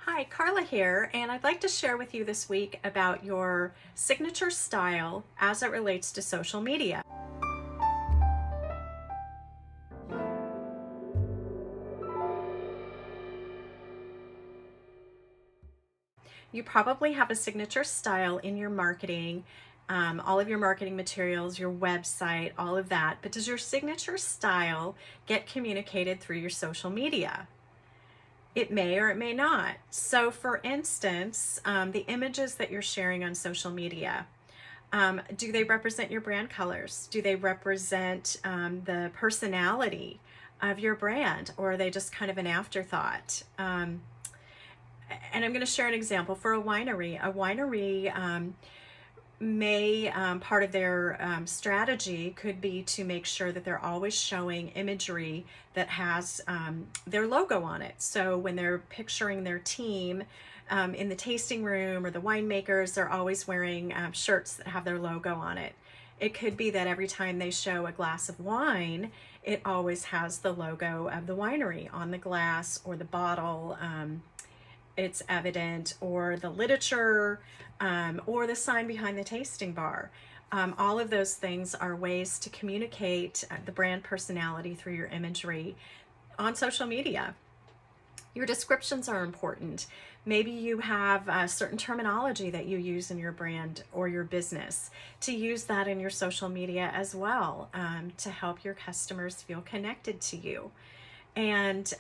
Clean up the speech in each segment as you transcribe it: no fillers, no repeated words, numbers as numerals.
Hi, Karla here, and I'd like to share with you this week about your signature style as it relates to social media. You probably have a signature style in your marketing, all of your marketing materials, your website, all of that, but does your signature style get communicated through your social media? It may or it may not. So for instance, the images that you're sharing on social media, do they represent your brand colors? Do they represent the personality of your brand, or are they just kind of an afterthought? And I'm going to share an example for a winery. A winery may, part of their strategy could be to make sure that they're always showing imagery that has their logo on it. So when they're picturing their team in the tasting room or the winemakers, they're always wearing shirts that have their logo on it. It could be that every time they show a glass of wine, it always has the logo of the winery on the glass or the bottle. It's evident, or the literature, or the sign behind the tasting bar. All of those things are ways to communicate the brand personality through your imagery on social media. Your descriptions are important. Maybe you have a certain terminology that you use in your brand or your business, to use that in your social media as well, to help your customers feel connected to you. And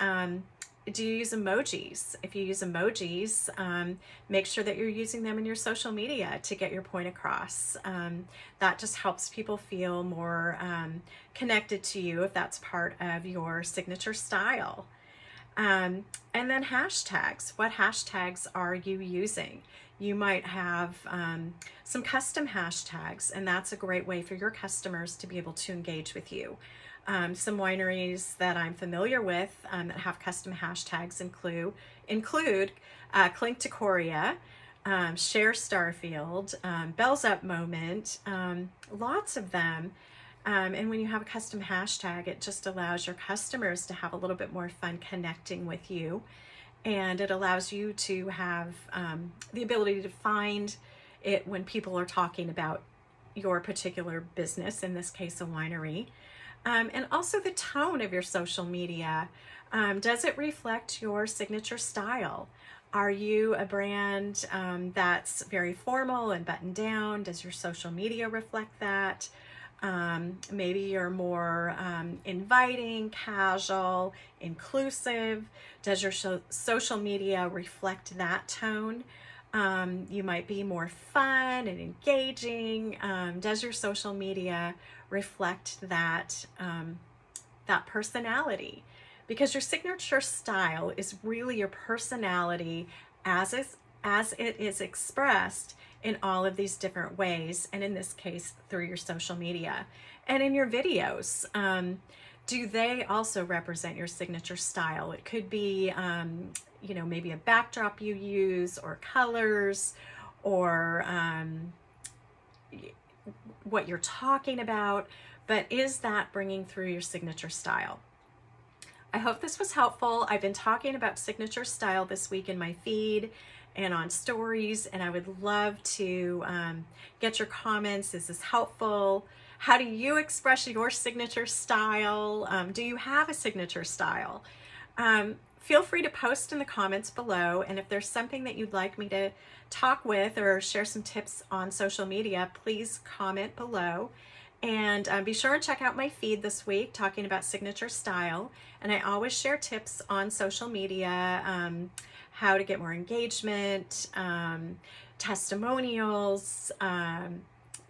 do you use emojis? If you use emojis, make sure that you're using them in your social media to get your point across. That just helps people feel more connected to you if that's part of your signature style. And then hashtags. What hashtags are you using? You might have some custom hashtags, and that's a great way for your customers to be able to engage with you. Some wineries that I'm familiar with that have custom hashtags include Clink to Coria, Share Starfield, Bells Up Moment, lots of them. And when you have a custom hashtag, it just allows your customers to have a little bit more fun connecting with you. And it allows you to have the ability to find it when people are talking about your particular business, in this case, a winery. And also the tone of your social media. Does it reflect your signature style? Are you a brand that's very formal and buttoned down? Does your social media reflect that? Maybe you're more inviting, casual, inclusive. Does your social media reflect that tone? You might be more fun and engaging. Does your social media reflect that that personality? Because your signature style is really your personality as it is expressed in all of these different ways, and in this case through your social media. And in your videos, do they also represent your signature style? It could be maybe a backdrop you use, or colors, or what you're talking about, but is that bringing through your signature style? I hope this was helpful. I've been talking about signature style this week in my feed and on stories, and I would love to get your comments. Is this helpful? How do you express your signature style? Do you have a signature style? Feel free to post in the comments below, and if there's something that you'd like me to talk with or share some tips on social media, please comment below. And be sure and check out my feed this week talking about signature style. And I always share tips on social media, how to get more engagement, testimonials,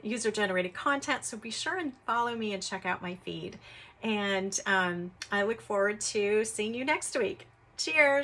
user-generated content. So be sure and follow me and check out my feed. And I look forward to seeing you next week. Cheers!